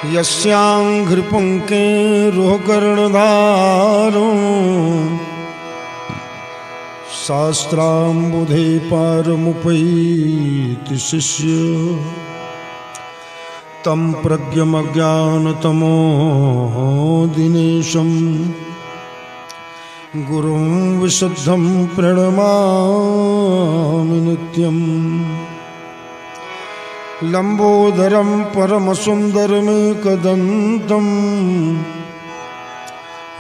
यस्यांघ्रिपुंके रोहकर्णधारो शास्त्राम्बुधे पारमुपैति शिष्य तं प्रज्ञमज्ञानतमो दिनेशं गुरुं विशुद्धं प्रणमामि नित्यम्। लंबोदरं परमसुन्दरमेकदन्तं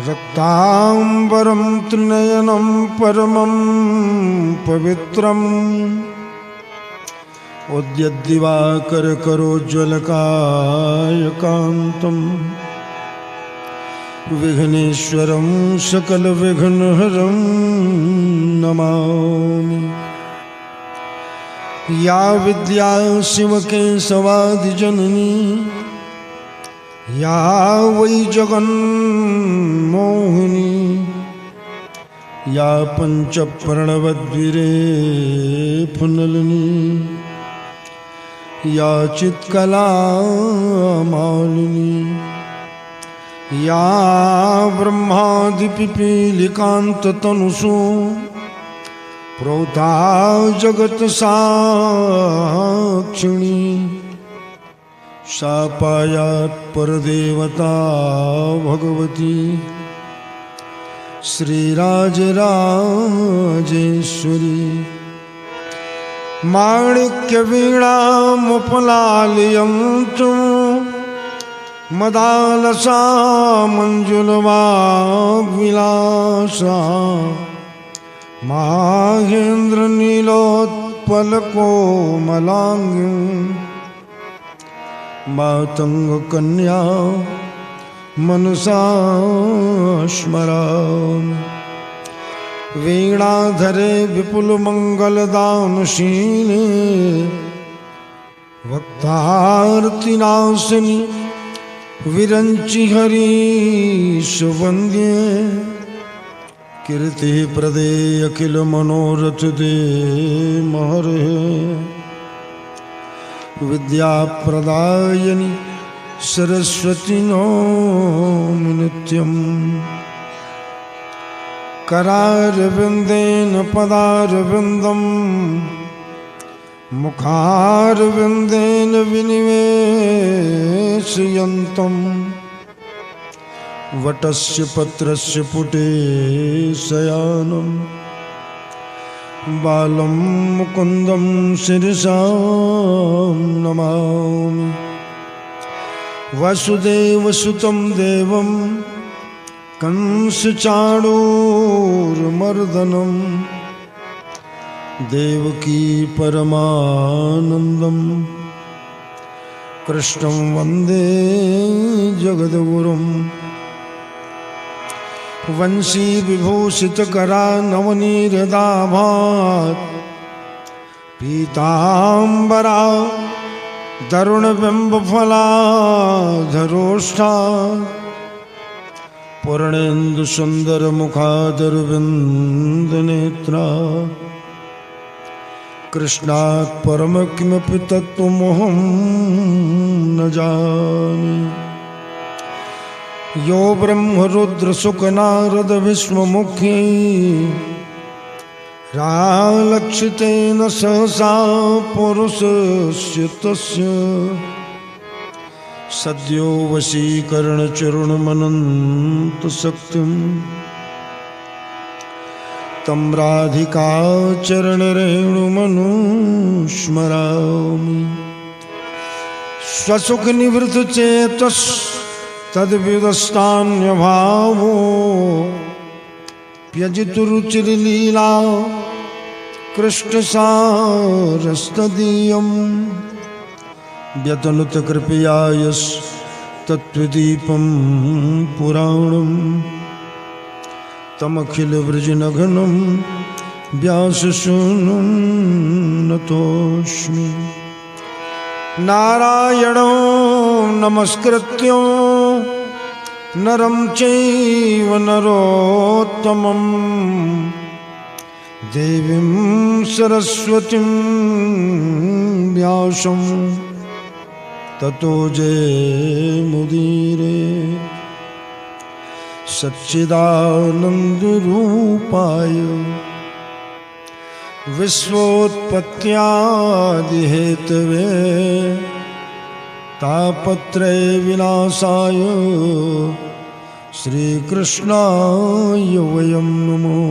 रक्तांबरं त्रिनयनं परमं पवित्रम् उद्यद्दिवाकरकरोज्ज्वलकायकान्तं विघ्नेश्वरं सकलविघ्नहरं नमामि। या विद्या शिवकेशवादिजननी या वै जगन्मोहिनी या पञ्चप्रणवद्विरेफनलिनी या चित्कलामालिनी या ब्रह्मादिपिपीलिकान्ततनुषु प्रोता जगत साक्षिणी सा पायात् परदेवता भगवती श्रीराजराजेश्वरी। माणिक्यवीणामुपलालयन्तु मदालसा मञ्जुलवाग्विलासा माहेन्द्रनीलोत्पलकोमलाङ्गी मातङ्गकन्या मनसा स्मरामि। वीणाधरे विपुलमङ्गलदानशीले भक्तार्तिनाशिनि विरञ्चि हरीशवन्द्ये कीर्ति प्रदे अखिल मनोरथ दे महरे विद्या प्रदायनि सरस्वती नौमि नित्यम्। करारविन्देन पदारविन्दं मुखारविन्देन विनिवेशयन्तम् वटस्य पत्रस्य पुटे शयानं बालं मुकुन्दं शिरसां नमामि। वसुदेवसुतं देवं कंसचाणूरमर्दनं देवकी परमानन्दं कृष्णं वन्दे जगद्गुरुम्। वंशी विभूषितकरा नवनीरदाभात् पीताम्बरा दरुणबिम्बफलाधरोष्ठा पूर्णेन्दुसुन्दरमुखादरविन्दनेत्रा कृष्णात् परम किमपि तत्त्वमहं न जाने। यो ब्रह्मरुद्रशुकनारद विश्वमुखी रालक्षितेन सहसा पुरुषस्य तस्य सद्यो वशीकरणचरणमनन्तशक्तिं तं राधिका चरणरेणुमनुस्मरामि। स्वसुखनिवृतचेतस् तद्विदस्तान्यभावो व्यजितुरुचिर्लीला कृष्णसारस्तदीयम् व्यतनुतकृपया यस्तत्त्वदीपं पुराणं तमखिलवृजनघनं व्याससूनुं नतोऽस्मि। नारायणो नमस्कृत्यो नरं चैव नरोत्तमं देवीं सरस्वतीं व्यासं ततो जय मुदीरे सच्चिदानंद रूपाय विश्वोत्पत्त्यादि हेतवे तापत्रय विनाशाय श्रीकृष्णाय वयं नमो।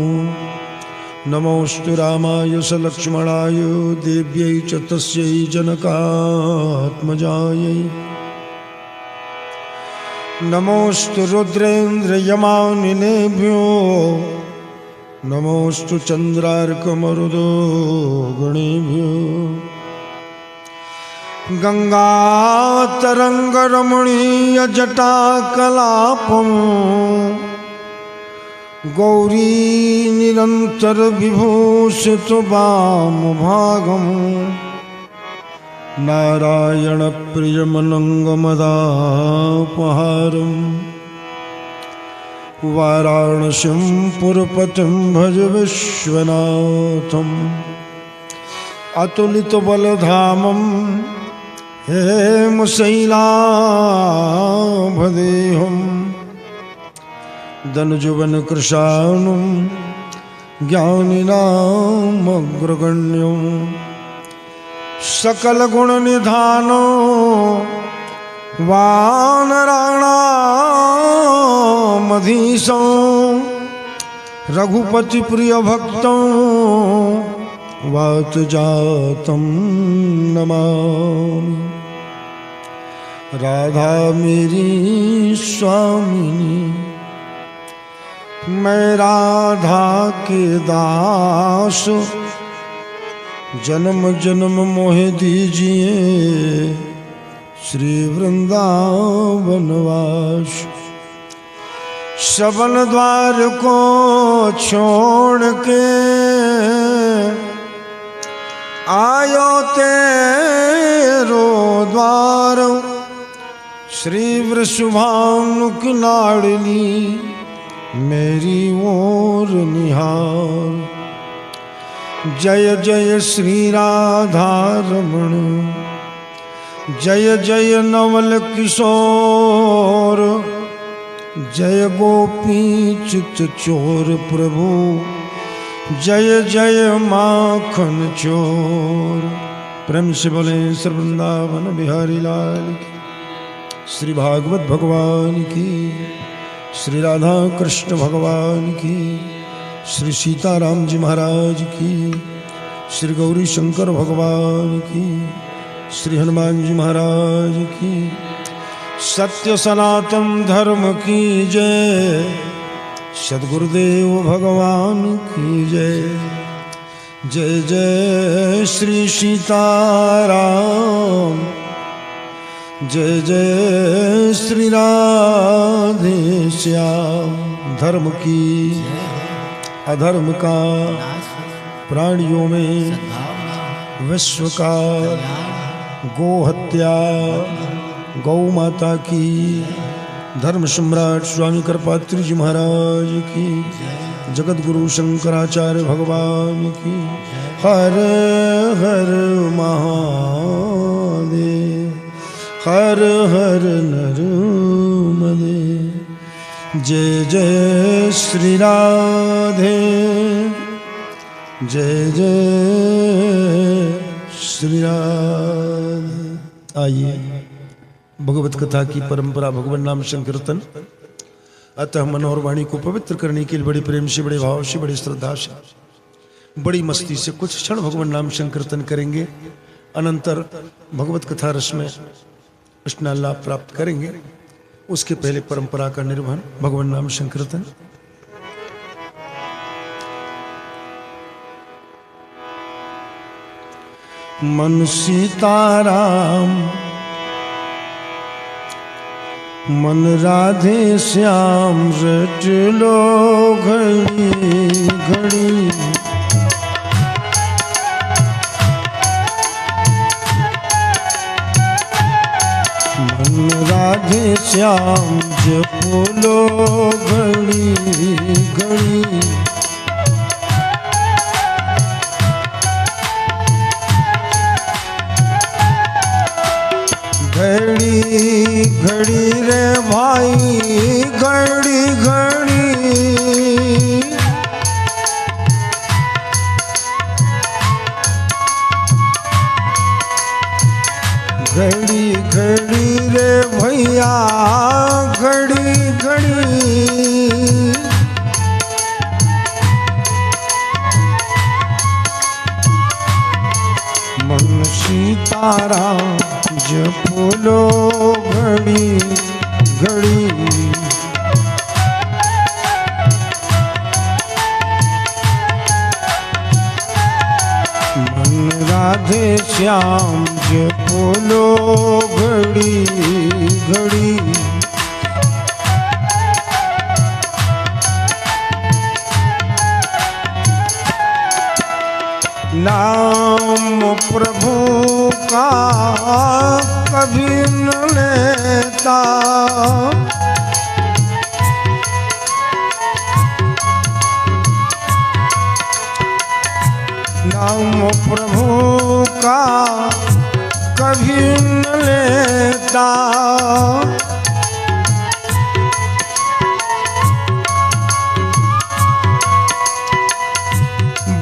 नमोस्तु रामाय स लक्ष्मणाय देव्यै च तस्यै जनकात्मजायै। नमोस्तु रुद्रेन्द्रयमानिलेभ्यो नमोस्तु चन्द्रार्कमरुदो गणेभ्यो। गंगातरंगरमणीयजटाकलापम् गौरी निरंतर विभूषित वामभागम् नारायण प्रियमनंगमदापहारम् वाराणसीं पुरपतिं भज विश्वनाथम् अतुलितबलधामम् हेमशैलाभदेहम् दनुजुवनकृशानुं ज्ञानिनामग्रगण्यं सकलगुणनिधानो वानराणामधीशं रघुपतिप्रियभक्तं वातजातं नमामि। राधा मेरी स्वामिनी मैं राधा के दास जन्म जन्म मोहे दीजिए श्री वृंदावनवास। सबन द्वार को छोड़ के आयो तेरो द्वार श्री वृषभानु की लाडली मेरी ओर निहार। जय जय श्री राधा रमण जय जय नवल किशोर जय गोपी चित चोर प्रभु जय जय माखन चोर। प्रेम से बोले श्री वृंदावन बिहारी लाल की। श्री भागवत भगवान की, श्री राधा कृष्ण भगवान की, श्री सीताराम जी महाराज की, श्री गौरी शंकर भगवान की, श्री हनुमान जी महाराज की। सत्य सनातन धर्म की जय। सद्गुरुदेव भगवान की जय। जय जय श्री सीताराम जय जय श्री राधे श्याम। धर्म की अधर्म का प्राणियों में विश्व का गौ हत्या गौ माता की धर्म सम्राट स्वामी कृपात्री जी महाराज की जगत गुरु शंकराचार्य भगवान की। हर हर महादेव हर हर नरमदे। जय जय श्री राधे जय जय श्री राधे। आइए भगवत कथा की परंपरा भगवान नाम संकीर्तन। अतः मनोहर वाणी को पवित्र करने के लिए बड़े प्रेम से बड़े भाव से बड़ी श्रद्धा से बड़ी मस्ती से कुछ क्षण भगवान नाम संकीर्तन करेंगे। अनंतर भगवत कथा रस में कृष्ण लाभ प्राप्त करेंगे। उसके पहले परंपरा का निर्वहन भगवान नाम संकीर्तन। मन सीताराम मन राधे श्याम रट लो घड़ी घड़ी। मन राधे श्याम जपो लो घड़ी घड़ी। घड़ी घड़ी रे भाई घड़ी घड़ी, घड़ी घड़ी रे भैया घड़ी घड़ी, मन सीताराम जपलो घड़ी घड़ी, मन राधे श्याम जपलो घड़ी घड़ी, नाम प्रभु का कभी न लेता, नाम प्रभु का कभी न लेता,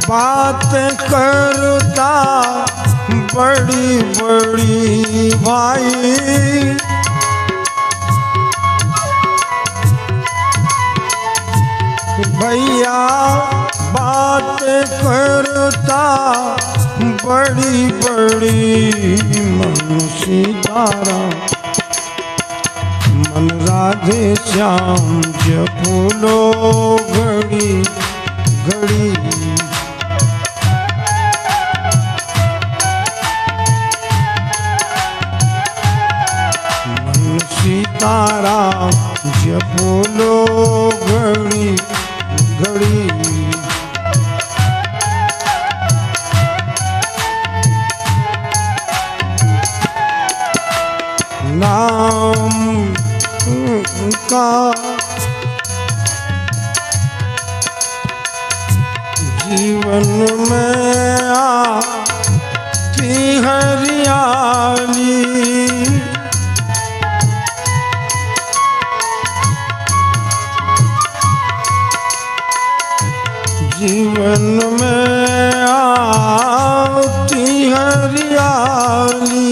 बात करता बड़ी बड़ी भाई, भैया बात करता बड़ी बड़ी, मन सीताराम मन राधे श्याम जपलो घड़ी घड़ी, सीताराम जपलो घड़ी घड़ी, नाम का जीवन में आती हरियाली, जीवन में आती हरियाली,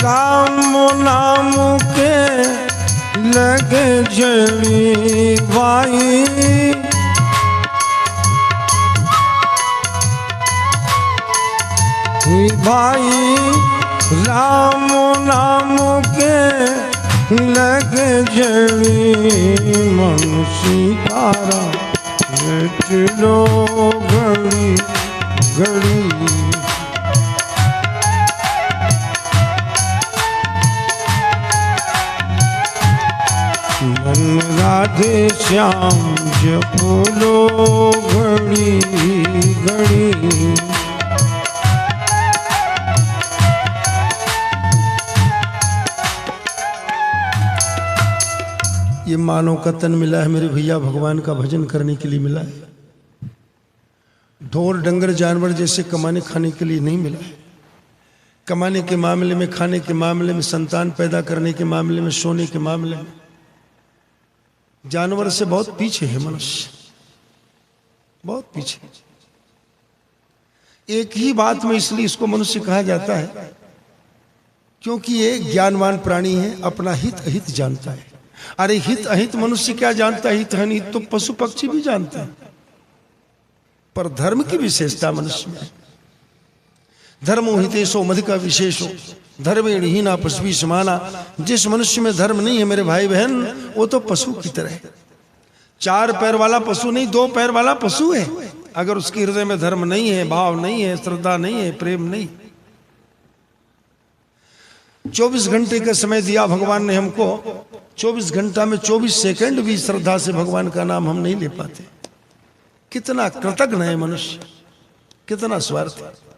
राम नाम के लगे जड़ी भाई, भाई राम नाम के लगे जड़ी, मन सीताराम जपलो घड़ी घड़ी, मन राधे श्याम जपलो घड़ी घड़ी, ये मानव का तन मिला है मेरे भैया, भगवान का भजन करने के लिए मिला है। ढोर डंगर जानवर जैसे कमाने खाने के लिए नहीं मिला है। कमाने के मामले में, खाने के मामले में, संतान पैदा करने के मामले में, सोने के मामले में जानवर से बहुत पीछे है मनुष्य, बहुत पीछे। एक ही बात में इसलिए इसको मनुष्य कहा जाता है क्योंकि ये ज्ञानवान प्राणी है, अपना हित अहित जानता है। अरे हित अहित मनुष्य क्या जानता है? हित अहित तो पशु पक्षी भी जानते हैं, पर धर्म की विशेषता मनुष्य में। धर्मो हितेशो मधिका विशेषो धर्मेण हीना पशु समाना। जिस मनुष्य में धर्म नहीं है मेरे भाई बहन, वो तो पशु की तरह है। 4 पैर वाला पशु नहीं, 2 पैर वाला पशु है। अगर उसके हृदय में धर्म नहीं है, भाव नहीं है, श्रद्धा नहीं है, प्रेम नहीं। 24 घंटे का समय दिया भगवान ने हमको, 24 घंटा में 24 सेकंड भी श्रद्धा से भगवान का नाम हम नहीं ले पाते। कितना कृतज्ञ है मनुष्य, कितना स्वार्थी।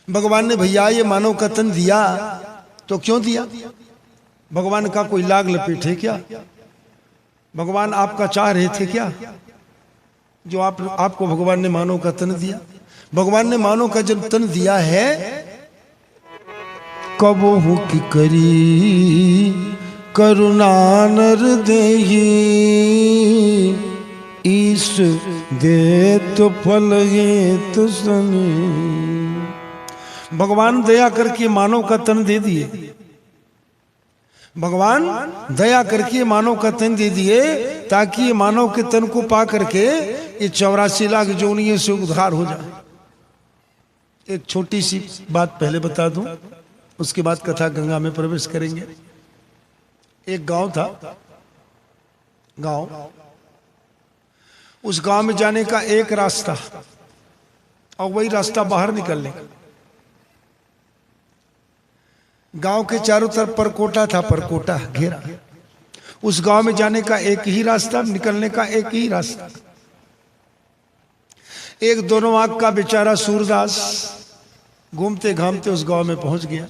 भगवान ने भैया ये मानव का तन दिया तो क्यों दिया? भगवान का कोई लाग लपेट है क्या? भगवान आपका चाह रहे थे क्या? जो आपको भगवान ने मानव का तन दिया। भगवान ने मानव का जब तन दिया है, कबहु की करी करुणा नर देही, ईश दे तो फल है तो सनी। भगवान दया करके मानव का तन दे दिए। भगवान दया करके मानव का तन दे दिए ताकि ये मानव के तन को पा करके ये 84 लाख जोनियों से उद्धार हो जाए। एक छोटी सी बात पहले बता दूं, उसके बाद कथा गंगा में प्रवेश करेंगे। एक गांव था, गांव, उस गांव में जाने का एक रास्ता और वही रास्ता बाहर निकलने का। गांव के चारों तरफ परकोटा था, परकोटा घेरा। उस गांव में जाने का एक ही रास्ता, निकलने का एक ही रास्ता। एक दोनों आंख का बेचारा सूरदास घूमते घामते उस गांव में पहुंच गया।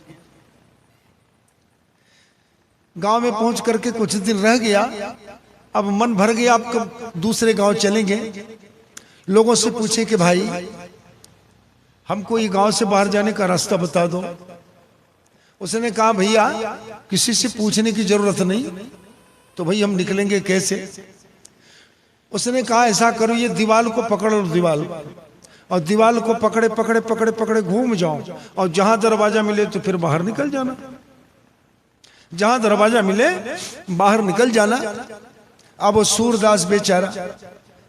गांव में पहुंच करके कुछ दिन रह गया। अब मन भर गया, अब कब दूसरे गांव चलेंगे। लोगों से पूछे कि भाई हमको ये गांव से बाहर जाने का रास्ता बता दो। उसने कहा भैया किसी से पूछने की जरूरत नहीं, तो भाई हम निकलेंगे कैसे। उसने कहा ऐसा करो, ये दीवार को पकड़ लो, दीवार, और दीवार को पकड़े पकड़े पकड़े पकड़े घूम जाओ, और जहां दरवाजा मिले तो फिर बाहर निकल जाना। जहां दरवाजा मिले बाहर निकल जाना। अब वो सूरदास बेचारा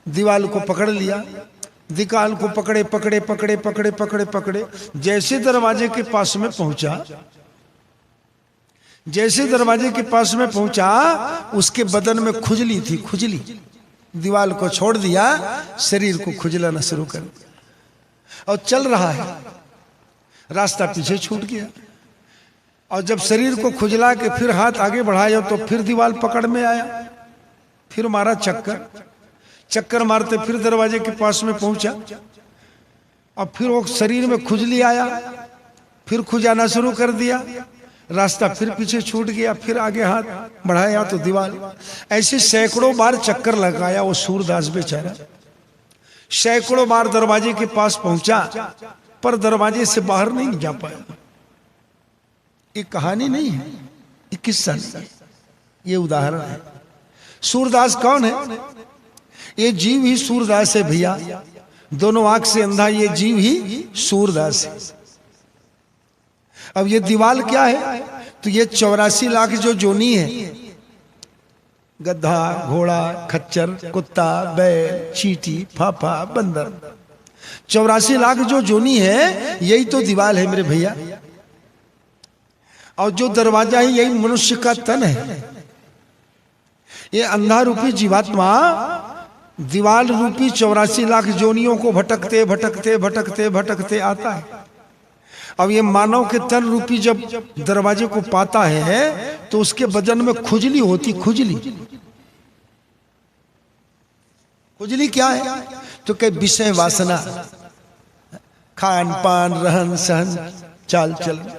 दीवार को पकड़ लिया, दीवार को पकड़े पकड़े पकड़े पकड़े पकड़े पकड़े जैसे दरवाजे के पास में पहुंचा, जैसे दरवाजे के पास में पहुंचा, उसके बदन में खुजली थी, खुजली। दीवार को छोड़ दिया, शरीर को खुजलाना शुरू कर दिया और चल रहा है। रास्ता पीछे छूट गया, और जब शरीर को खुजला के फिर हाथ आगे बढ़ाया तो फिर दीवार पकड़ में आया। फिर मारा चक्कर, चक्कर मारते फिर दरवाजे के पास में पहुंचा, और फिर वो शरीर में खुजली आया, फिर खुजाना शुरू कर दिया। रास्ता फिर पीछे छूट गया, फिर आगे हाथ बढ़ाया तो दीवार। ऐसे सैकड़ों बार चक्कर लगाया वो सूरदास बेचारा। सैकड़ों बार दरवाजे के पास पहुंचा, पर दरवाजे से बाहर नहीं जा पाया। ये कहानी नहीं है, ये किस्सा नहीं, ये उदाहरण है। सूरदास कौन है? ये जीव ही सूरदास है भैया। दोनों आंख से अंधा ये जीव ही सूरदास है। अब ये दीवाल क्या है? तो ये 84 लाख जो जोनी है, गधा, घोड़ा, खच्चर, कुत्ता, बैल, चींटी, फाफा, बंदर, 84 लाख जो जोनी है, यही तो दीवाल है मेरे भैया। और जो दरवाजा है यही मनुष्य का तन है। ये अंधा रूपी जीवात्मा दीवाल रूपी 84 लाख जोनियों को भटकते भटकते भटकते भटकते आता है। अब ये मानव के तन रूपी जब दरवाजे को पाता है तो उसके बदन में खुजली होती। खुजली, खुजली क्या है? तो कई विषय वासना, खान पान, रहन सहन, चाल चलन।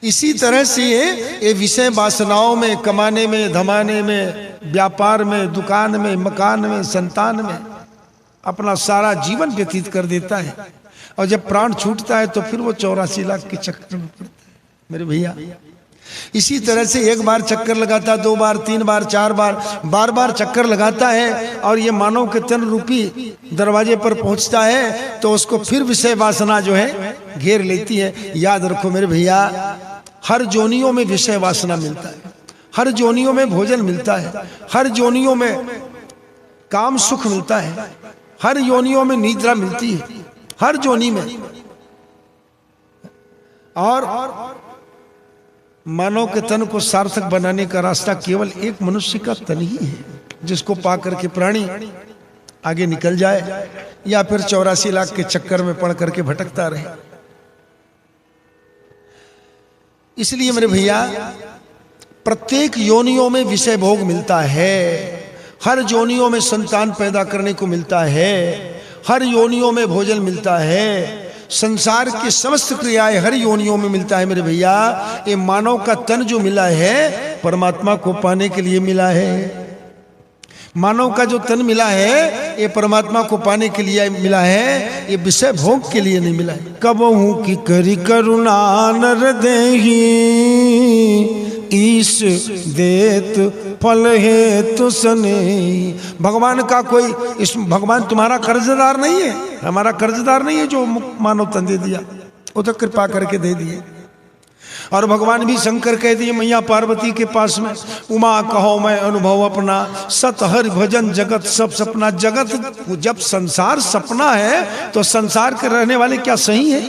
इसी तरह से ये विषय वासनाओं में, कमाने में, धमाने में, व्यापार में, दुकान में, मकान में, संतान में अपना सारा जीवन व्यतीत कर देता है। और जब प्राण छूटता है तो फिर वो 84 लाख के चक्कर में पड़ता है मेरे भैया। इसी तरह से एक बार चक्कर लगाता, 2 बार, 3 बार, 4 बार, बार बार चक्कर लगाता है, और ये मानव के तन रूपी दरवाजे पर पहुंचता है तो उसको फिर विषय वासना जो है घेर लेती है। याद रखो मेरे भैया, हर जोनियों में विषय वासना मिलता है, हर जोनियों में भोजन मिलता है, हर जोनियों में काम सुख मिलता है, हर योनियों में निद्रा मिलती है, हर जोनी में। और मानव के तन को सार्थक बनाने का रास्ता केवल एक मनुष्य का तन ही है, जिसको पाकर के प्राणी आगे निकल जाए या फिर 84 लाख के चक्कर में पड़ करके भटकता रहे। इसलिए मेरे भैया, प्रत्येक योनियों में विषय भोग मिलता है, हर योनियों में संतान पैदा करने को मिलता है, हर योनियों में भोजन मिलता है, संसार की समस्त क्रियाएं हर योनियों में मिलता है मेरे भैया। ये मानव का तन जो मिला है परमात्मा को पाने के लिए मिला है। मानव का जो तन मिला है ये परमात्मा को पाने के लिए मिला है, ये विषय भोग के लिए नहीं मिला है। कबहू की करी करुणा नर देही, ईश देत फल है तो सने। भगवान का कोई इस भगवान तुम्हारा कर्जदार नहीं है, हमारा कर्जदार नहीं है जो मानव तन दे दिया, वो तो कृपा करके दे दिए। और भगवान भी शंकर कह दिए मैया पार्वती के पास में, उमा कहो मैं अनुभव अपना, सत हरि भजन जगत सब सपना। जगत जब संसार सपना है तो संसार के रहने वाले क्या सही है?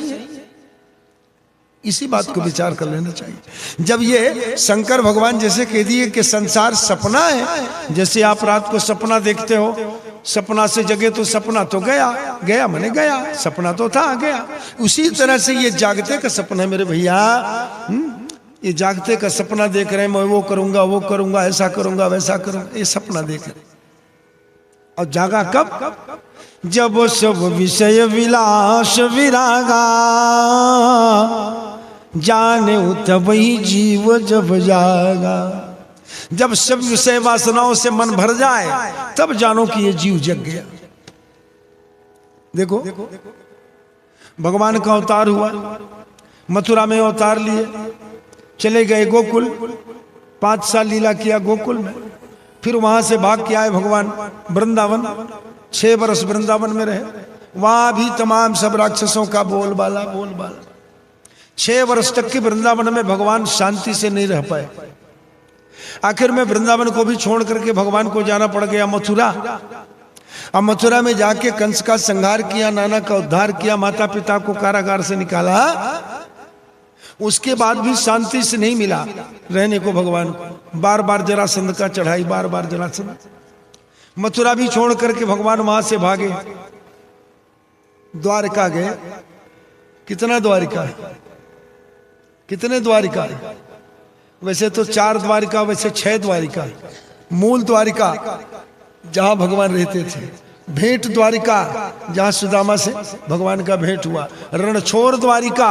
इसी बात को विचार कर लेना चाहिए। जब ये शंकर भगवान जैसे कह दिए कि संसार सपना है, जैसे आप रात को सपना देखते हो, सपना से जगे तो सपना तो गया, गया मैंने गया, सपना तो था गया। उसी तरह से ये जागते का सपना है मेरे भैया। ये जागते का सपना देख रहे हैं, मैं वो करूंगा, ऐसा करूंगा, वैसा करूंगा, ये सपना देख रहे। और जागा कब? जब सब विषय विलास विरागा, जाने तब ही जीव जब जागा। जब सब विषय वासनाओं से मन भर जाए तब जानो कि ये जीव जग गया। देखो भगवान का अवतार हुआ, मथुरा में अवतार लिए, चले गए गोकुल, 5 साल लीला किया गोकुल में, फिर वहां से भाग के आए भगवान वृंदावन, 6 वर्ष वृंदावन में रहे। वहां भी तमाम सब राक्षसों का बोलबाला 6 वर्ष तक के वृंदावन में भगवान शांति से नहीं रह पाए। आखिर में वृंदावन को भी छोड़ करके भगवान को जाना पड़ गया मथुरा। अब मथुरा में जाके कंस का संहार किया, नाना का उद्धार किया, माता पिता को कारागार से निकाला। उसके बाद भी शांति से नहीं मिला रहने को भगवान को, बार बार जरासंध का चढ़ाई, बार बार जरासंध। मथुरा भी छोड़ करके भगवान वहां से भागे, द्वारका गए। कितना द्वारिका है? कितने द्वारिका है? वैसे तो 4 द्वारिका, वैसे 6 द्वारिका। मूल द्वारिका जहां भगवान रहते थे, भेंट द्वारिका जहां सुदामा से भगवान का भेंट हुआ, रणछोड़ द्वारिका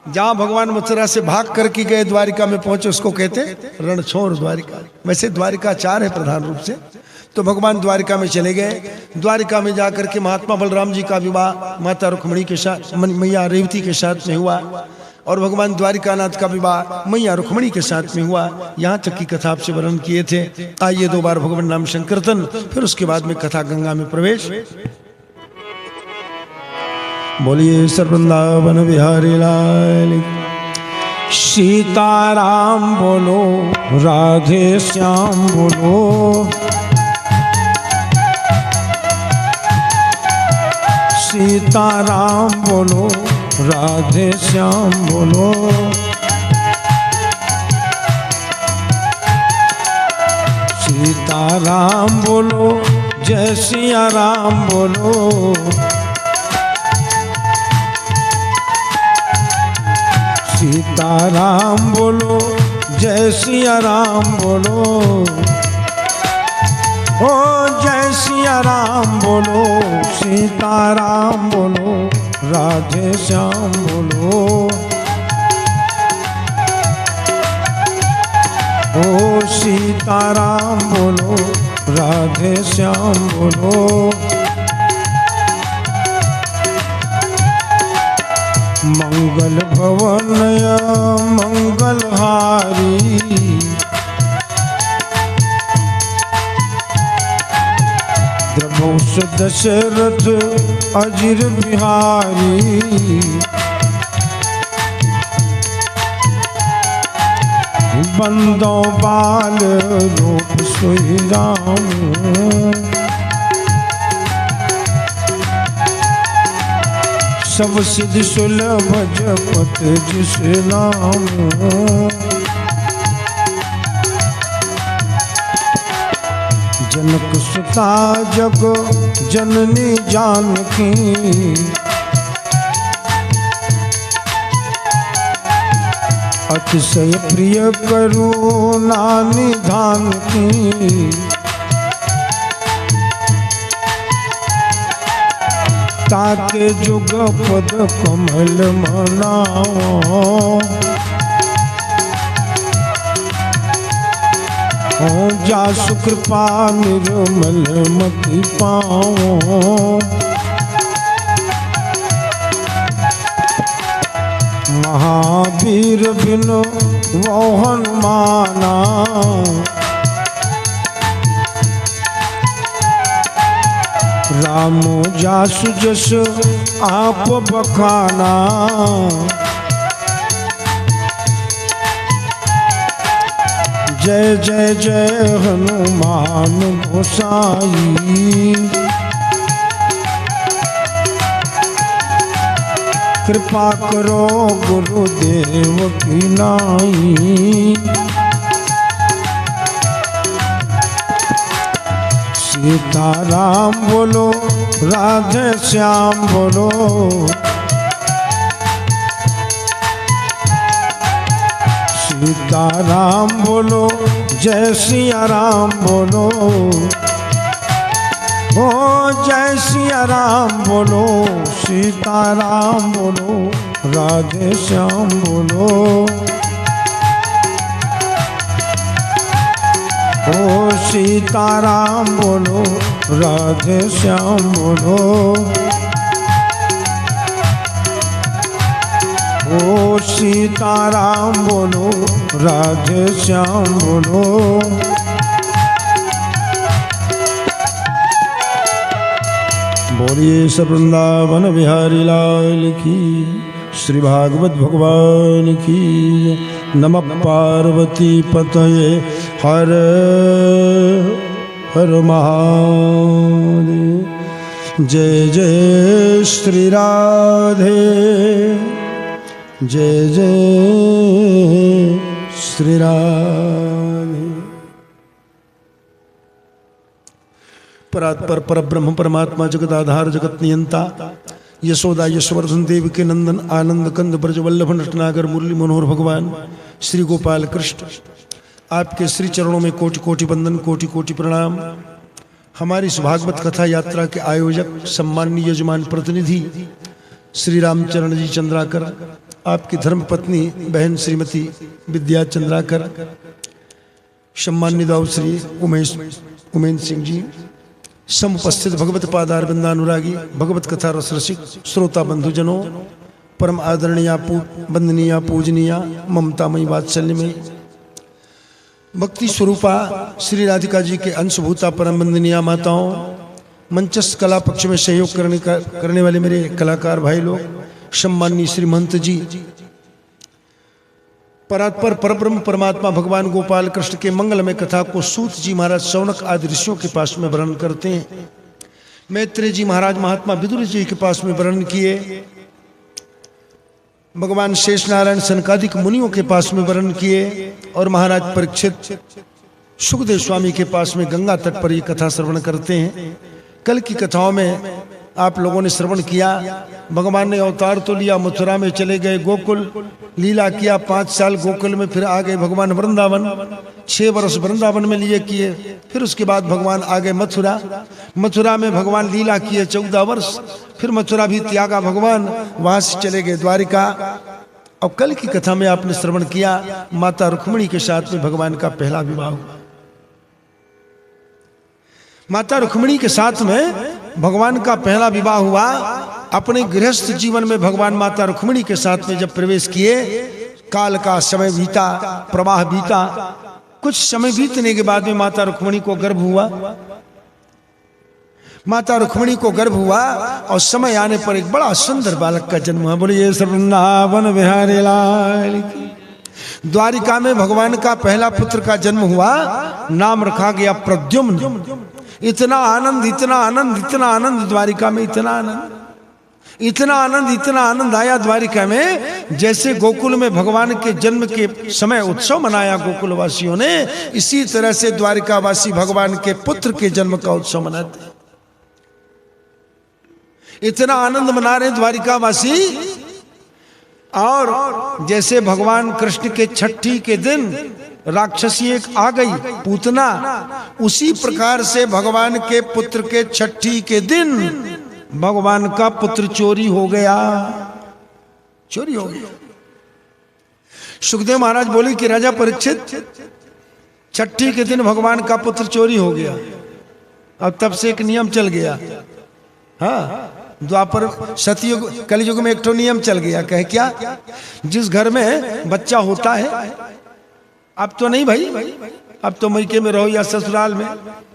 जहां भगवान मथुरा से भाग करके गए द्वारिका में पहुंचे, उसको कहते रणछोड़ द्वारिका। वैसे द्वारिका 4 है प्रधान रूप से। तो भगवान द्वारिका में चले गए। द्वारिका में जाकर के महात्मा बलराम जी का विवाह माता रुक्मिणी के साथ, मैया रेवती के साथ में हुआ, और भगवान द्वारिकानाथ का विवाह मैया रुक्मिणी के साथ में हुआ। यहाँ तक की कथा आपसे वर्णन किए थे। आइए 2 बार भगवान नाम संकीर्तन, फिर उसके बाद में कथा गंगा में प्रवेश। बोलिए सर्वृंदावन बिहारी लाल। सीताराम बोलो, राधे श्याम बोलो, सीताराम बोलो, राधे श्याम बोलो। सीताराम बोलो, जय सिया राम बोलो, सीताराम बोलो, जय सिया राम बोलो। ओ जय सिया राम बोलो, सीताराम बोलो, राधे श्याम बोलो। ओ सीताराम बोलो, राधे श्याम बोलो। मंगल भवन मंगलहारी, द्रवोस दशरथ अजिर बिहारी। बंदो बाल रूप सोई राम, सब सिद्ध सुलभ जपत जिस नाम। जनक सुता जग जननी जानकी, अतिशय प्रिय करुणा निधान की। ताके जुग पद कमल मनाओ, हो जासु कृपा निर्मल मति पाओ। महावीर बिनु वो हनुमाना, राम जासु जस आप बखाना। जय जय जय हनुमान गोसाई, कृपा करो गुरुदेव की नाई। सीताराम बोलो राधे श्याम बोलो, सीताराम बोलो जय सिया राम बोलो। ओ जय सिया राम बोलो, सीताराम बोलो, राधे श्याम बोलो। ओ सीताराम बोलो, राधे श्याम बोलो। ओ सीताराम बोलो, राधे श्याम बोलो। बोलिए सब वृंदावन बिहारी लाल की, श्री भागवत भगवान की। नमः पार्वती पतये हर हर महादेव। जय जय श्री राधे, जय जय श्री राधे। परात्पर परब्रह्म परमात्मा जगत आधार जगत नियंता, यशोदा यशवर्धन देव के नंदन आनंद कंद ब्रज वल्लभ नटनागर मुरली मनोहर भगवान श्री गोपाल कृष्ण, आपके श्री चरणों में कोटि कोटि वंदन, कोटि कोटि प्रणाम। हमारी इस भागवत कथा यात्रा के आयोजक सम्माननीय यजमान प्रतिनिधि श्री रामचरण जी चंद्राकर, आपकी धर्म पत्नी बहन श्रीमती विद्या चंद्राकर, सम्माननीय दाऊ श्री उमेश सिंह जी, समुपस्थित भगवत पादार बंदानुरागी भगवत कथा रस रसिक श्रोता बंधुजनों, परम आदरणीय वंदनीय पूजनीय ममतामयी वात्सल्यमयी भक्ति स्वरूपा श्री राधिका जी के अंशभूता परम वंदनीय माताओं, मंचस्थ कला पक्ष में सहयोग करने वाले मेरे कलाकार भाई लोग, सम्माननीय श्री महंत जी, परात्पर परब्रह्म परमात्मा भगवान गोपाल कृष्ण के मंगलमय कथा को सूत जी महाराज शौनक आदि ऋषियों के पास में वर्णन करते हैं। मैत्रेय जी महाराज महात्मा विदुर जी के पास में वर्णन किए, भगवान शेष नारायण सनकादिक मुनियों के पास में वर्णन किए, और महाराज परीक्षित सुखदेव स्वामी के पास में गंगा तट पर ये कथा श्रवण करते हैं। कल की कथाओं में आप लोगों ने श्रवण किया, भगवान ने अवतार तो लिया, मथुरा में चले गए, गोकुल लीला किया, 5 साल गोकुल में, फिर आ गए भगवान वृंदावन, 6 वर्ष वृंदावन में लिए किए, फिर उसके बाद भगवान आ गए मथुरा, मथुरा में भगवान लीला किए 14 वर्ष, फिर मथुरा भी त्यागा भगवान, वहां से चले गए द्वारिका। और कल की कथा में आपने श्रवण किया माता रुक्मिणी के साथ में भगवान का पहला विवाह हुआ। माता रुक्मिणी के साथ में भगवान का पहला विवाह हुआ। अपने गृहस्थ जीवन में भगवान माता रुक्मिणी के साथ में जब प्रवेश किए, काल का समय बीता, प्रवाह बीता, कुछ समय बीतने के बाद में माता रुक्मिणी को गर्भ हुआ। माता रुक्मिणी को गर्भ हुआ और समय आने पर एक बड़ा सुंदर बालक का जन्म हुआ। बोलिए वृंदावन बिहारी लाल की। द्वारिका में भगवान का पहला पुत्र का जन्म हुआ, नाम रखा गया प्रद्युम्न। इतना आनंद, इतना आनंद, इतना आनंद द्वारिका में, इतना आनंद, इतना आनंद, इतना आनंद आया द्वारिका में, जैसे गोकुल में भगवान के जन्म के समय उत्सव मनाया गोकुल वासियों ने, इसी तरह से द्वारिका वासी भगवान के पुत्र के जन्म का उत्सव मनाते। इतना आनंद मना रहे द्वारिका वासी। और जैसे भगवान कृष्ण के छठी के दिन राक्षसी एक आ गई पूतना, उसी प्रकार से भगवान के पुत्र के छठी के दिन भगवान का पुत्र चोरी हो गया, चोरी हो गया। सुखदेव महाराज बोले कि राजा परीक्षित, छठी के दिन भगवान का पुत्र चोरी हो गया। अब तब से एक नियम चल गया। हाँ, द्वापर सतयुग कलयुग में एक तो नियम चल गया। कह क्या? जिस घर में बच्चा होता है, अब तो नहीं भाई, अब तो मैके में रहो या ससुराल में,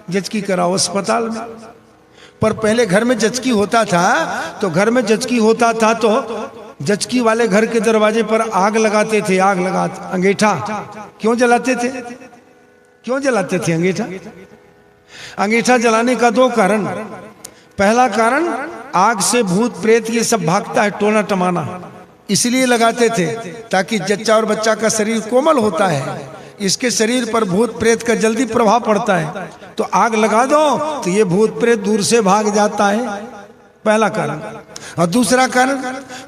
जचकी कराओ अस्पताल में। पर पहले घर में जचकी होता था, तो घर में जचकी होता था तो जचकी वाले घर के दरवाजे पर आग लगाते थे। आग लगाते, अंगीठा क्यों जलाते थे? क्यों जलाते थे अंगीठा? अंगीठा जलाने का दो कारण। पहला कारण, आग से भूत प्रेत ये सब भागता है, टोना टमाना, इसलिए लगाते थे ताकि जच्चा और बच्चा का शरीर कोमल होता है, इसके शरीर पर भूत प्रेत का जल्दी प्रभाव पड़ता है, तो आग लगा दो तो ये भूत प्रेत दूर से भाग जाता है। पहला कारण। और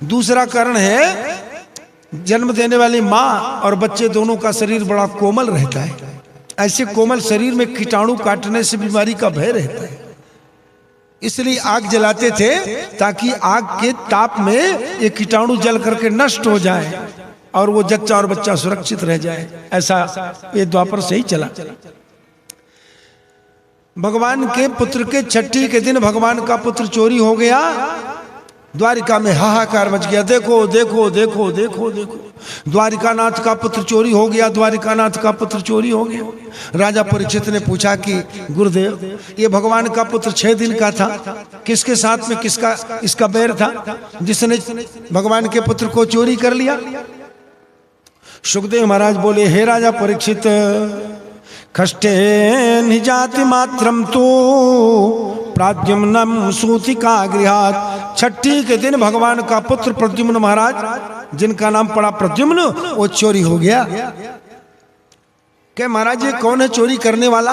दूसरा कारण है, जन्म देने वाली माँ और बच्चे दोनों का शरीर बड़ा कोमल रहता है। ऐसे कोमल शरीर में कीटाणु काटने से बीमारी का भय रहता है, इसलिए आग जलाते थे ताकि आग के ताप में ये कीटाणु जल करके नष्ट हो जाए और वो जच्चा और बच्चा सुरक्षित रह जाए। ऐसा ये द्वापर से ही चला। भगवान के पुत्र के छठी के दिन भगवान का पुत्र चोरी हो गया। द्वारिका में हाहाकार मच गया। देखो देखो देखो देखो देखो, द्वारिकानाथ का पुत्र चोरी हो गया, द्वारिकानाथ का पुत्र चोरी हो गया। राजा परीक्षित ने पूछा कि गुरुदेव, ये भगवान का पुत्र 6 दिन का था, किसके साथ में किसका इसका बैर था जिसने भगवान के पुत्र को चोरी कर लिया? सुखदेव महाराज बोले, हे राजा परीक्षित, खष्टे निजाति मात्रम तो प्राद्युम्नम सूतिका गृहात। छठी के दिन भगवान का पुत्र प्रद्युम्न महाराज, जिनका नाम पड़ा प्रद्युम्न, वो चोरी हो गया। क्या महाराज ये कौन है चोरी करने वाला?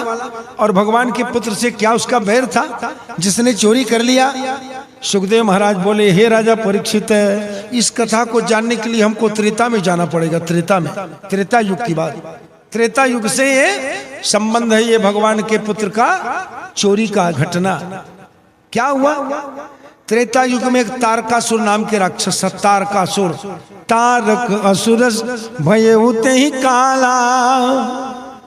और भगवान के पुत्र से क्या उसका बैर था जिसने चोरी कर लिया? सुखदेव महाराज बोले, हे राजा परीक्षित, इस कथा को जानने के लिए हमको त्रेता में जाना पड़ेगा। त्रेता में, त्रेता युग की बात, त्रेता युग से ये संबंध है। ये भगवान के पुत्र का चोरी का घटना क्या हुआ? त्रेता युग में एक तारकासुर नाम के राक्षस, तारकासुर, तारक असुर भय होते ही काला,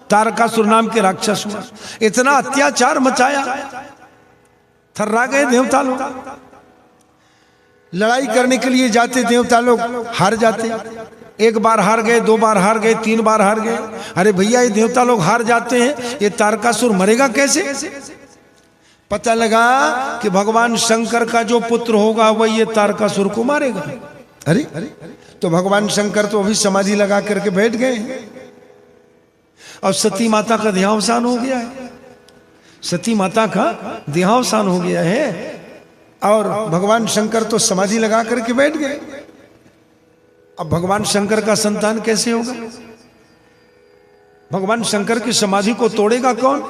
तारकासुर नाम के राक्षस हुआ। इतना अत्याचार मचाया, थर्रा गए देवता लोग। लड़ाई करने के लिए जाते देवता लोग, हार जाते। एक बार हार गए, 2 बार हार गए, 3 बार हार गए। अरे भैया, ये देवता लोग हार जाते हैं, ये तारकासुर मरेगा कैसे? पता लगा कि भगवान शंकर का जो पुत्र होगा वही ये तारकासुर को मारेगा। अरे तो भगवान शंकर तो अभी समाधि लगा करके बैठ गए, और सती माता का देहावसान हो गया है। सती माता का देहावसान हो गया है और भगवान शंकर तो समाधि लगा करके बैठ गए। अब भगवान शंकर का संतान कैसे होगा? भगवान शंकर की समाधि को तोड़ेगा कौन?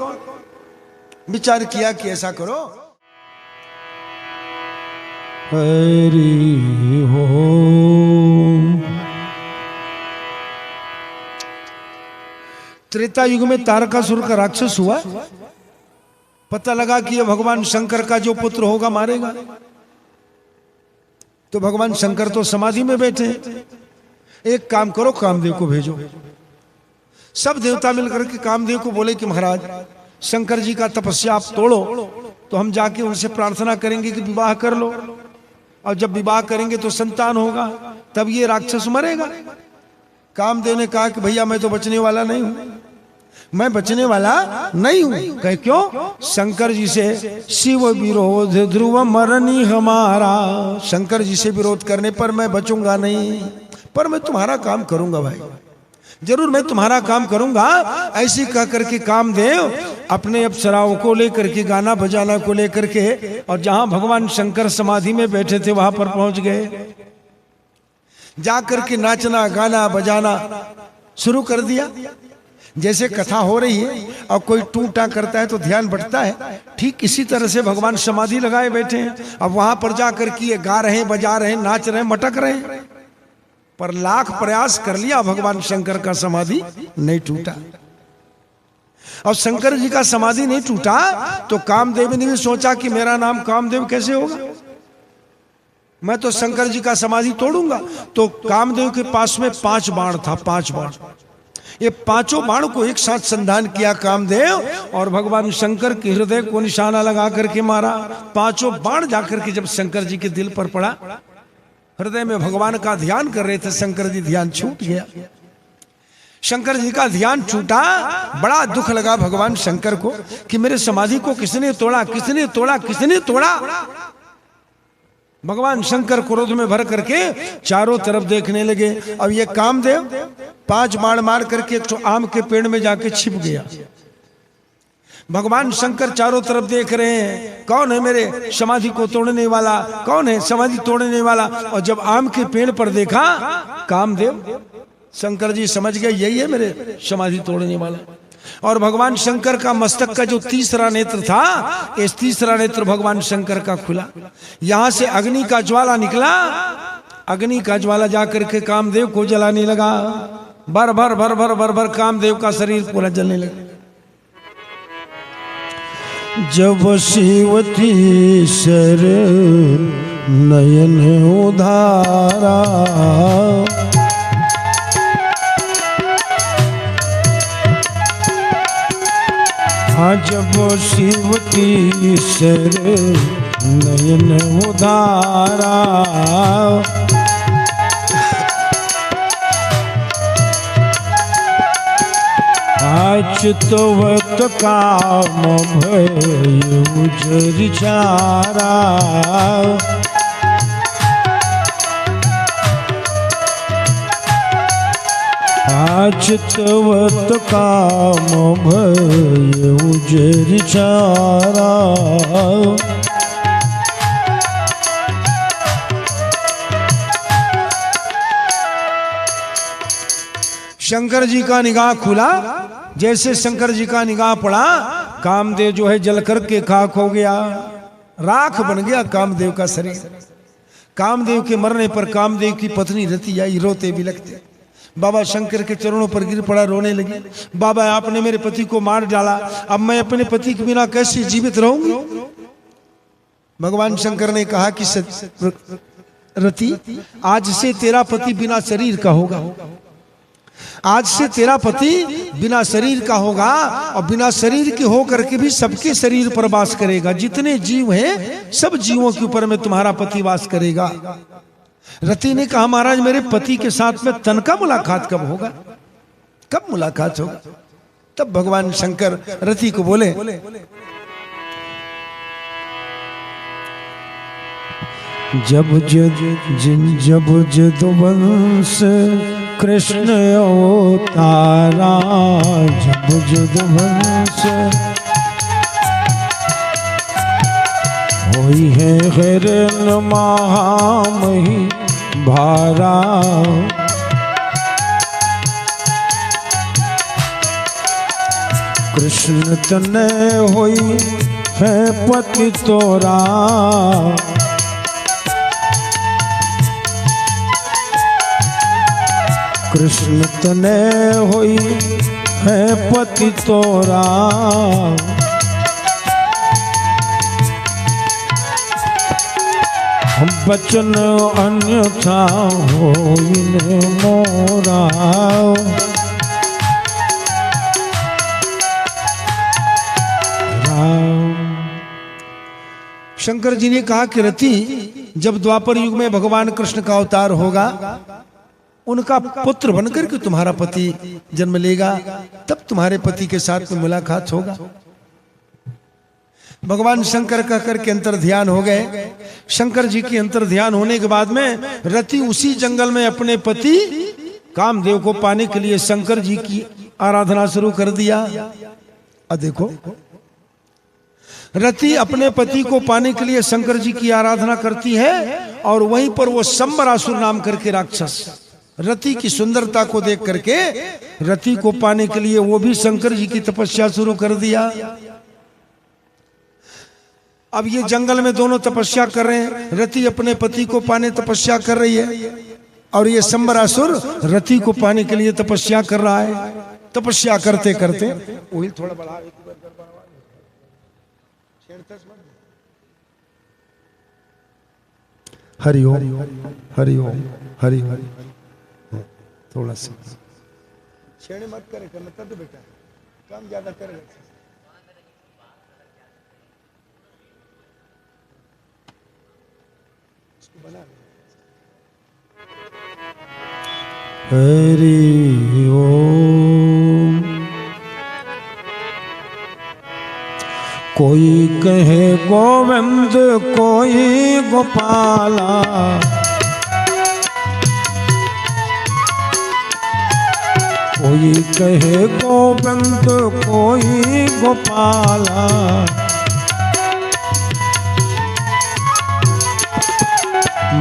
विचार किया कि ऐसा करो। हरि ओम। त्रेता युग में तारकासुर का राक्षस हुआ। पता लगा कि ये भगवान शंकर का जो पुत्र होगा मारेगा। तो भगवान शंकर तो समाधि में बैठे। एक काम करो, कामदेव को भेजो। सब देवता मिलकर के कामदेव को बोले कि महाराज, शंकर जी का तपस्या आप तोड़ो, तो हम जाके उनसे प्रार्थना करेंगे कि विवाह कर लो, और जब विवाह करेंगे तो संतान होगा, तब ये राक्षस मरेगा। कामदेव ने कहा कि भैया, मैं तो बचने वाला नहीं हूं, मैं बचने वाला नहीं हूं। कहे क्यों? शंकर जी से शिव विरोध ध्रुव मरनी हमारा। शंकर जी से विरोध करने पर मैं बचूंगा नहीं, पर मैं तुम्हारा काम करूंगा भाई, जरूर मैं तुम्हारा काम करूंगा। ऐसी कह करके कामदेव अपने अप्सराओं को लेकर के, गाना बजाना को लेकर के, और जहां भगवान शंकर समाधि में बैठे थे वहां पर पहुंच गए। जाकर के नाचना गाना बजाना शुरू कर दिया। जैसे कथा हो रही है और कोई टूटा करता है तो ध्यान बढ़ता है, ठीक इसी तरह से भगवान समाधि लगाए बैठे हैं। अब वहां पर जाकर के ये गा रहे हैं, बजा रहे हैं, नाच रहे हैं, मटक रहे हैं, पर लाख प्रयास कर लिया, भगवान शंकर का समाधि नहीं टूटा। और शंकर जी का समाधि नहीं टूटा तो कामदेव ने भी सोचा कि मेरा नाम कामदेव कैसे होगा, मैं तो शंकर जी का समाधि तोड़ूंगा। तो कामदेव के पास में 5 बाण था, 5 बाण। ये पांचों बाण को एक साथ संधान किया कामदेव और भगवान शंकर के हृदय को निशाना लगा करके मारा। पांचों बाण जाकर के जब शंकर जी के दिल पर पड़ा, हृदय में भगवान का ध्यान कर रहे थे, शंकर जी ध्यान छूट गया। शंकर जी का ध्यान छूटा, बड़ा दुख लगा भगवान शंकर को कि मेरे समाधि को किसने तोड़ा, किसने तोड़ा, किसने तोड़ा। भगवान शंकर क्रोध में भर करके चारों तरफ देखने लगे। अब ये कामदेव 5 बाण मार करके एक तो आम के पेड़ में जाके छिप गया। भगवान शंकर चारों तरफ देख रहे हैं, कौन है मेरे समाधि को तोड़ने वाला, कौन है समाधि तोड़ने वाला। और जब आम के पेड़ पर देखा कामदेव, शंकर जी समझ गए यही है मेरे समाधि तोड़ने वाला। और भगवान शंकर का मस्तक का जो तीसरा नेत्र था, इस तीसरा नेत्र भगवान शंकर का खुला। यहां से अग्नि का ज्वाला निकला, अग्नि का ज्वाला जाकर के कामदेव को जलाने लगा। भर भर भर भर भर भर कामदेव का शरीर पूरा जलने लगा। जब शिवती सर नयन उधारा, जब शिव की सर नयन उधारा, अच्युत काम भय उजर चारा। अच्युत काम भय उजर चारा। शंकर जी का निगाह खुला, जैसे शंकर जी का निगाह पड़ा, कामदेव जो है जल करके खाक हो गया, राख बन गया कामदेव का शरीर। कामदेव के मरने पर कामदेव की पत्नी रति आई, रोते बिलखते बाबा शंकर के चरणों पर गिर पड़ा, रोने लगी। बाबा आपने मेरे पति को मार डाला, अब मैं अपने पति के बिना कैसे जीवित रहूंगी। भगवान शंकर ने कहा कि रति, आज से तेरा पति बिना शरीर का होगा। आज से तेरा पति बिना शरीर का होगा और बिना शरीर के होकर के भी सबके शरीर पर वास करेगा। जितने जीव हैं सब जीवों के ऊपर में तुम्हारा पति वास करेगा। रति ने कहा महाराज मेरे पति के साथ में तन का मुलाकात कब होगा, कब मुलाकात होगा। तब भगवान शंकर रति को बोले, जब जदुवंश कृष्ण अवतारा, जब जदुवंश होई है हिरण महामही भारा। कृष्ण तने होई है पति तोरा, कृष्ण तने होई है पति तोरा। बचन अन्यथा होइने मोरा। शंकर जी ने कहा कि रति, जब द्वापर युग में भगवान कृष्ण का अवतार होगा, उनका पुत्र बनकर के तुम्हारा पति जन्म लेगा, तब तुम्हारे पति के साथ में मुलाकात होगा। भगवान शंकर का करके अंतर ध्यान हो गए। शंकर जी की अंतर ध्यान होने के बाद में रति उसी जंगल में अपने पति कामदेव को पाने के लिए शंकर जी की आराधना शुरू कर दिया। अब देखो, रति अपने पति को पाने के लिए शंकर जी की आराधना करती है और वहीं पर वो शंबरासुर नाम करके राक्षस रति की सुंदरता को देख करके रति को पाने के लिए वो भी शंकर जी की तपस्या शुरू कर दिया। अब ये जंगल में दोनों तपस्या कर रहे हैं। रति अपने पति को पाने तपस्या कर रही है और ये शंबरासुर रति को पाने के लिए तपस्या कर रहा है। तपस्या करते करते वही थोड़ा बड़ा हरिओम हरिओम हरिओम, थोड़ा सा छेड़े मत करे करना तब बेटा काम ज्यादा करेगा। इसको बना हरि ओम। कोई कहे गोविंद कोई गोपाला, कोई कहे गोविंद कोई गोपाला,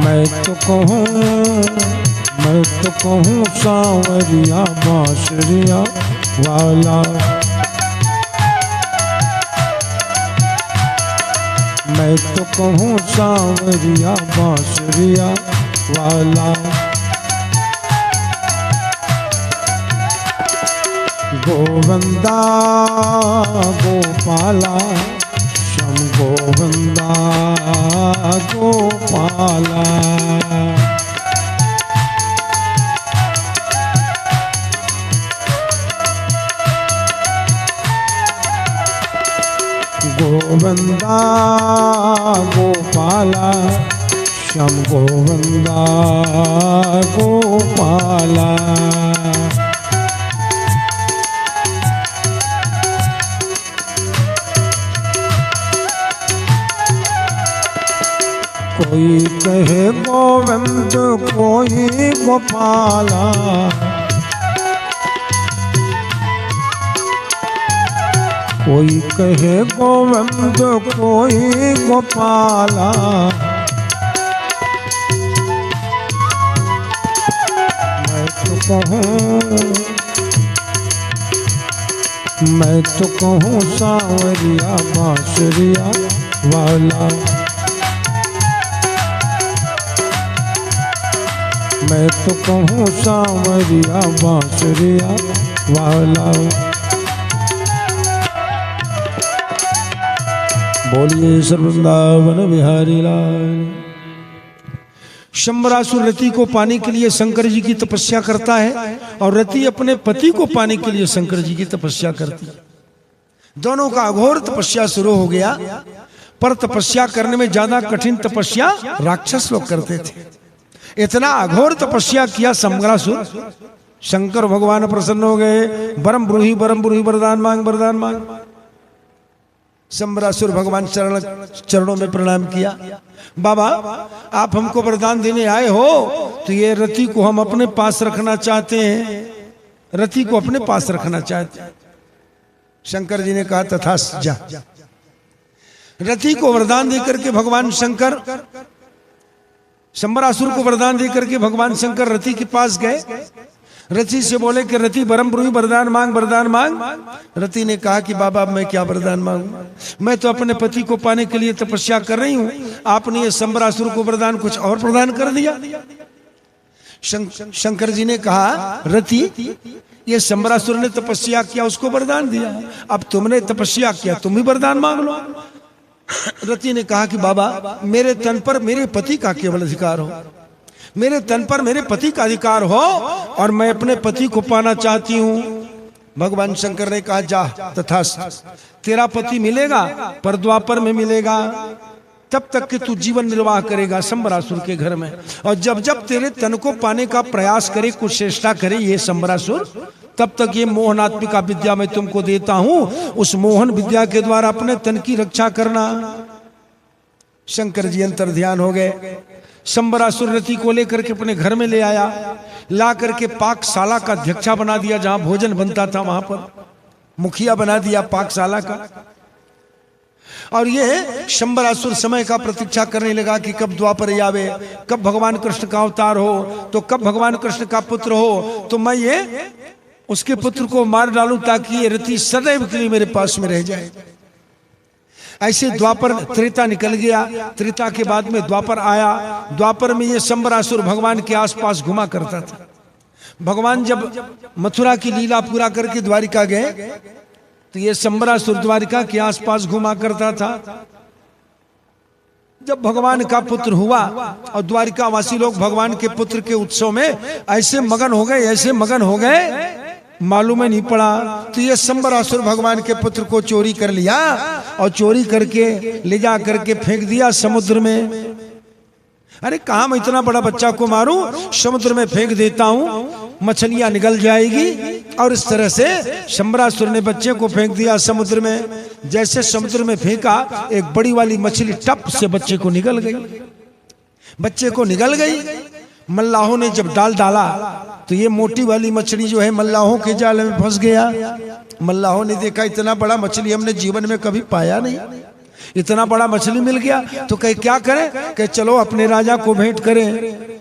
मैं तो कहूँ सांवरिया बांसुरिया वाला, मैं तो कहूँ सांवरिया बांसुरिया वाला। गोविंदा गोपाला श्याम गोविंदा गोपाला, गोविंदा गोपाला श्याम गोविंदा गोपाला। कोई कहे गोविंद कोई गोपाला, कोई कहे गोविंद कोई गोपाला, मैं तो कहूँ सांवरिया बांसुरिया वाला, मैं तो कहूँ सांवरिया बांसुरिया वाला। बोलिए सर्ववृंदावन बिहारी लाल। शंबरासुर रति को पाने के लिए शंकर जी की तपस्या करता है और रति अपने पति को पाने के लिए शंकर जी की तपस्या करती है। दोनों का अघोर तपस्या शुरू हो गया, पर तपस्या करने में ज्यादा कठिन तपस्या राक्षस लोग करते थे। इतना अघोर तपस्या किया शंबरासुर, शंकर भगवान प्रसन्न हो गए। बरम ब्रूही वरदान मांग वरदान मांग। शंबरासुर भगवान चरणों में प्रणाम किया। बाबा आप हमको वरदान देने आए हो तो ये रति को हम अपने पास रखना चाहते हैं, रति को अपने पास रखना चाहते हैं। शंकर जी ने कहा तथास्तु जा। रति को वरदान देकर के भगवान शंकर, शंबरासुर को वरदान देकर के भगवान शंकर रति के पास गए। रति से बोले कि रति बरम ब्रूही वरदान मांग वरदान मांग। रति ने कहा कि बाबा मैं क्या वरदान मांगू, मैं तो अपने पति को पाने के लिए तपस्या कर रही हूं, आपने ये शंबरासुर को वरदान कुछ और प्रदान कर दिया। शंकर जी ने कहा रति ये शंबरासुर ने तपस्या किया उसको वरदान दिया, अब तुमने तपस्या किया तुम भी वरदान मांग लो। रति ने कहा कि बाबा मेरे तन पर मेरे पति का केवल अधिकार हो, मेरे तन पर मेरे पति का अधिकार हो और मैं अपने पति को पाना चाहती हूँ। भगवान शंकर ने कहा जा तथास्तु, तेरा पति मिलेगा पर द्वापर में मिलेगा, तब तक कि तू जीवन निर्वाह करेगा शंबरासुर के घर में। और जब जब तेरे तन को पाने का प्रयास करे, कुछ चेष्टा करे ये शंबरासुर, तब तक ये मोहनात्मिका विद्या मैं तुमको देता हूं, उस मोहन विद्या के द्वारा अपने तन की रक्षा करना। शंकर जी अंतर ध्यान हो गए। शंबरासुर रति को लेकर के अपने घर में ले आया, ला करके पाकशाला का अध्यक्षा बना दिया, जहां भोजन बनता था वहां पर मुखिया बना दिया पाकशाला का। और ये शंबरासुर समय का प्रतीक्षा करने लगा कि कब द्वापर आवे, कब भगवान कृष्ण का अवतार हो, तो कब भगवान कृष्ण का पुत्र हो तो मैं ये उसके पुत्र को मार डालूं ताकि ये रति सदैव के लिए मेरे पास में रह जाए। ऐसे द्वापर त्रेता निकल गया, त्रेता के बाद में द्वापर आया। द्वापर में ये शंबरासुर भगवान के आसपास घुमा करता था। भगवान जब मथुरा की लीला पूरा करके द्वारिका गए तो ये शंबरासुर द्वारिका के आसपास घुमा करता था। जब भगवान का पुत्र हुआ और द्वारिका वासी लोग भगवान के पुत्र के उत्सव में ऐसे मगन हो गए, ऐसे मगन हो गए मालूम ही नहीं पड़ा। तो ये शंबरासुर भगवान के पुत्र को चोरी कर लिया और चोरी करके ले जा करके फेंक दिया समुद्र में। अरे कहाँ मैं इतना बड़ा बच्चा को मारूं, समुद्र में फेंक देता हूं, मछलियां निकल जाएगी। और इस तरह से शंबरासुर ने बच्चे को फेंक दिया समुद्र में। जैसे समुद्र में फेंका, एक बड़ी वाली मछली टप से बच्चे को निकल गई। बच्चे को निकल गई। मल्लाहों ने जब डाल डाला तो ये मोटी वाली मछली जो है मल्लाहों के जाल में फंस गया। मल्लाहों ने देखा इतना बड़ा मछली हमने जीवन में कभी पाया नहीं, इतना बड़ा मछली मिल गया। तो कहे क्या करें? कहे चलो अपने राजा को भेंट करें।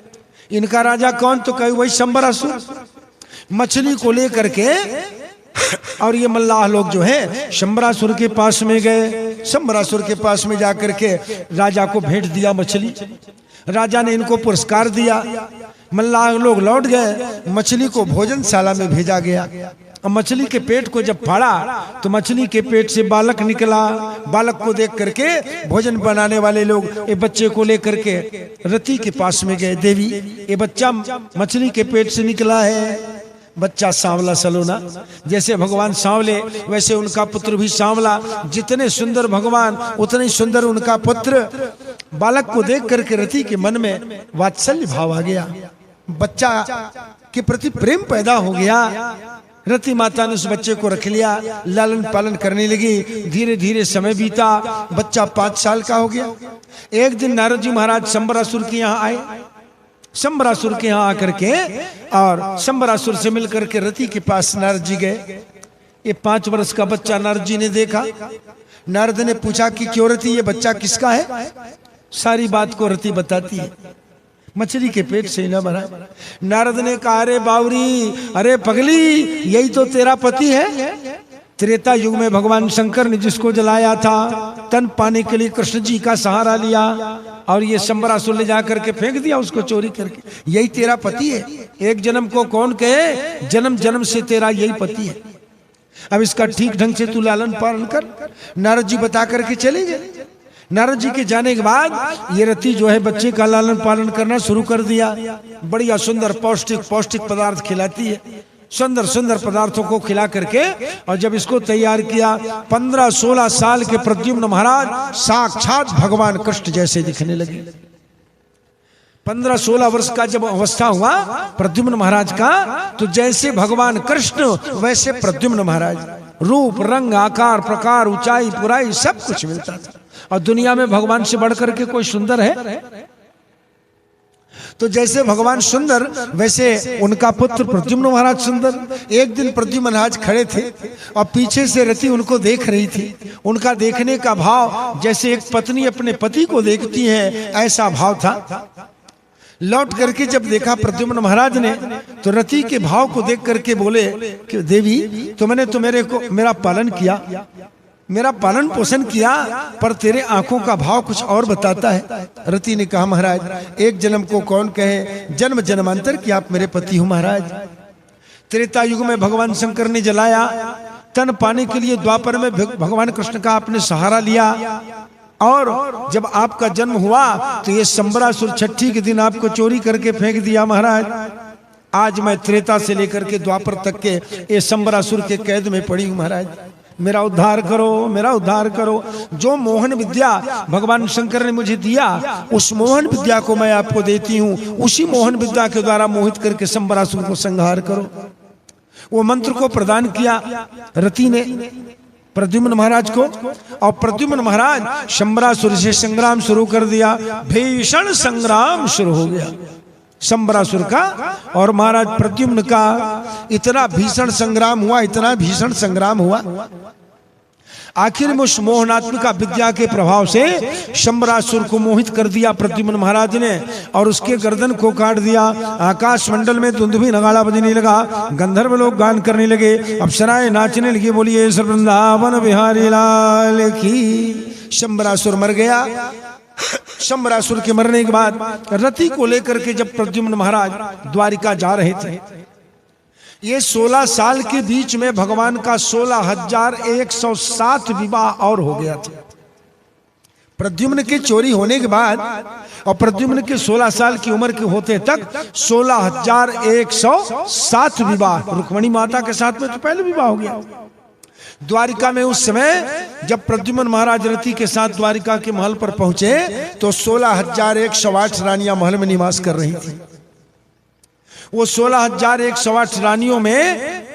इनका राजा कौन? तो कहे वही शंबरासुर। मछली को लेकर के और ये मल्लाह लोग जो है शंबरासुर के पास में गए। शंबरासुर के पास में जाकर के राजा को भेंट दिया मछली। राजा ने इनको पुरस्कार दिया। मल्लाह लोग लौट गए। मछली को भोजनशाला में भेजा गया। और मछली के पेट को जब फाड़ा तो मछली के पेट से बालक निकला। बालक को देख करके भोजन बनाने वाले लोग ये बच्चे को लेकर के रति के पास में गए। देवी, ये बच्चा मछली के पेट से निकला है। बच्चा सांवला सलोना, जैसे भगवान सांवले वैसे उनका पुत्र भी सांवला। जितने सुंदर भगवान उतने सुंदर उनका पुत्र। बालक को देख करके रति के मन में वात्सल्य भाव आ गया। बच्चा के प्रति प्रेम पैदा हो गया। रति माता ने उस बच्चे को रख लिया, लालन पालन करने लगी। धीरे धीरे समय बीता। बच्चा 5 साल का हो गया। एक दिन नारद जी महाराज शंबरासुर के यहाँ आए। शंबरासुर के यहाँ आकर के और शंबरासुर से मिलकर के रति के पास नारद जी गए। ये 5 वर्ष का बच्चा नारद जी ने देखा। नारद ने पूछा कि क्यों रति, ये बच्चा किसका है? सारी बात को रति बताती है। मछली के पेट से न बना। नारद ने कहा, अरे बावरी, अरे पगली, यही तो तेरा पति है। त्रेता युग में भगवान शंकर ने जिसको जलाया था, तन पाने के लिए कृष्ण जी का सहारा लिया और ये शंबरासुर ले जाकर के फेंक दिया उसको चोरी करके। यही तेरा पति है। एक जन्म को कौन कहे, जन्म जन्म से तेरा यही पति है। अब इसका ठीक ढंग से तू लालन पालन कर। नारद जी बता करके चले गए। नारद जी के जाने के बाद ये रति जो है बच्चे का लालन पालन करना शुरू कर दिया। बढ़िया सुंदर पौष्टिक पदार्थ खिलाती है। सुंदर सुंदर पदार्थों को खिला करके और जब इसको तैयार किया, 15-16 साल के प्रद्युम्न महाराज साक्षात भगवान कृष्ण जैसे दिखने लगे। 15-16 वर्ष का जब अवस्था हुआ प्रद्युम्न महाराज का, तो जैसे भगवान कृष्ण वैसे प्रद्युम्न महाराज। रूप रंग आकार प्रकार ऊंचाई पुराई सब कुछ मिलता था। और दुनिया में भगवान से बढ़कर के कोई सुंदर है? तो जैसे भगवान सुंदर वैसे उनका पुत्र प्रद्युम्न महाराज सुंदर। एक दिन प्रद्युम्न महाराज खड़े थे और पीछे से रति उनको देख रही थी। उनका देखने का भाव जैसे एक पत्नी अपने पति को देखती है, ऐसा भाव था। लौट करके जब देखा प्रद्युम्न महाराज ने, तो रति के भाव को देख करके बोले कि देवी, तुमने तो मेरा पालन किया, मेरा पालन पोषण किया, पर तेरे आंखों का भाव कुछ और बताता है। रति ने कहा, महाराज, एक जन्म को कौन कहे, जन्म जन्मांतर की आप मेरे पति हो महाराज। त्रेता युग में भगवान शंकर ने जलाया, तन पाने के लिए द्वापर में भगवान कृष्ण का आपने सहारा लिया। और जब आपका जन्म हुआ तो ये शंबरासुर छठी के दिन आपको चोरी करके फेंक दिया महाराज। आज मैं त्रेता से लेकर के द्वापर तक के ये शंबरासुर के कैद में पड़ी हूँ महाराज। मेरा उद्धार करो, मेरा उद्धार करो। जो मोहन विद्या भगवान शंकर ने मुझे दिया, उस मोहन विद्या को मैं आपको देती हूँ। उसी मोहन विद्या के द्वारा मोहित करके शंबरासुर को संहार करो। वो मंत्र को प्रदान किया रति ने प्रद्युम्न महाराज को। और प्रद्युम्न महाराज शंबरासुर से संग्राम शुरू कर दिया। भीषण संग्राम शुरू हो गया शंबरासुर का और महाराज प्रद्युम्न का। इतना भीषण संग्राम हुआ, इतना भीषण संग्राम हुआ। आखिर में उस मोहनात्मिका विद्या के प्रभाव से शंबरासुर को मोहित कर दिया प्रद्युम्न महाराज ने और उसके गर्दन को काट दिया। आकाश मंडल में दुंदुभी नगाड़ा बजने लगा, गंधर्व लोग गान करने लगे, अप्सराएं नाचने लगी, बोलिए वृंदावन बिहारी लाल की। शंबरासुर मर गया। शंबरासुर के मरने के बाद रति को लेकर के जब प्रद्युम्न महाराज द्वारिका जा रहे थे, ये 16 साल के बीच में भगवान का 16,107 विवाह और हो गया था। प्रद्युम्न के चोरी होने के बाद और प्रद्युम्न के 16 साल की उम्र के होते तक 16,107 विवाह रुक्मिणी माता के साथ में तो पहले विवाह हो गया। द्वारिका में उस समय जब प्रद्युम्न महाराज रति के साथ द्वारिका के महल पर पहुंचे तो 16,108 रानियां महल में निवास कर रही थी। वो 16,108 रानियों में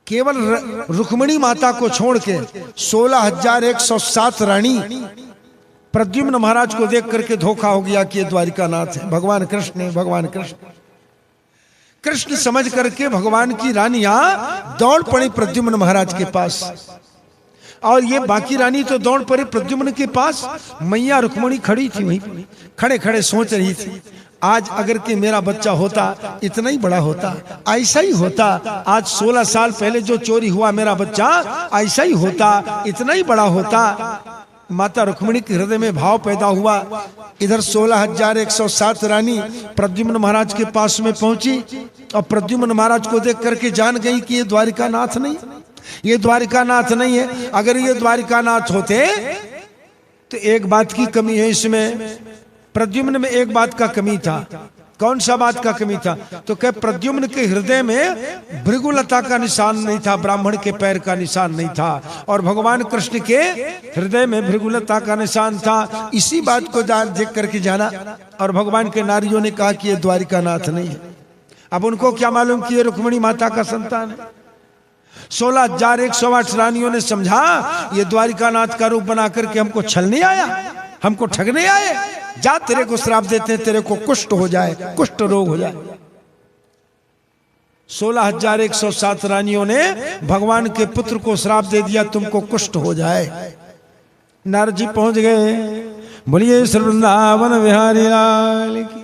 केवल रुक्मिणी माता को छोड़ के 16,107 रानी प्रद्युम्न महाराज को देख करके धोखा हो गया कि ये द्वारिका नाथ है, भगवान कृष्ण है, भगवान कृष्ण। कृष्ण समझ करके भगवान की रानियां दौड़ पड़ी प्रद्युम्न महाराज के पास और ये बाकी रानी तो दौड़ पड़ी प्रद्युम्न के पास। मैया रुक्मिणी खड़ी थी वहीं, खड़े खड़े सोच रही थी, आज अगर के मेरा बच्चा होता इतना ही बड़ा होता, ऐसा ही होता। आज 16 साल पहले जो चोरी हुआ मेरा बच्चा ऐसा ही होता, इतना ही बड़ा होता। माता रुक्मिणी के हृदय में भाव पैदा हुआ। इधर 16,107 रानी प्रद्युम्न महाराज के पास में पहुंची और प्रद्युम्न महाराज को देख करके जान गई कि ये द्वारिका नाथ नहीं, ये द्वारिका नाथ नहीं है। अगर ये द्वारिका नाथ होते तो एक बात की कमी है इसमें, प्रद्युम्न में एक बात का कमी था। कौन सा बात का कमी था? तो कह प्रद्युम्न के हृदय में भृगुलता का निशान नहीं था, ब्राह्मण के पैर का निशान नहीं था, और भगवान कृष्ण के हृदय में भृगुलता का निशान था। इसी बात को देख करके जाना और भगवान के नारियों ने कहा कि ये द्वारिका नाथ नहीं है। अब उनको क्या मालूम कि ये रुक्मिणी माता का संतान है। 16,108 रानियों ने समझा ये द्वारिका नाथ का रूप बना करके हमको छलने आया, हमको ठगने आए। जा तेरे को श्राप देते हैं, तेरे को कुष्ठ हो जाए, कुष्ठ रोग हो जाए। 16,107 रानियों ने भगवान के पुत्र को श्राप दे दिया, तुमको कुष्ठ हो जाए। नारद जी पहुंच गए। बोलिए श्री वृंदावन बिहारी लाल की।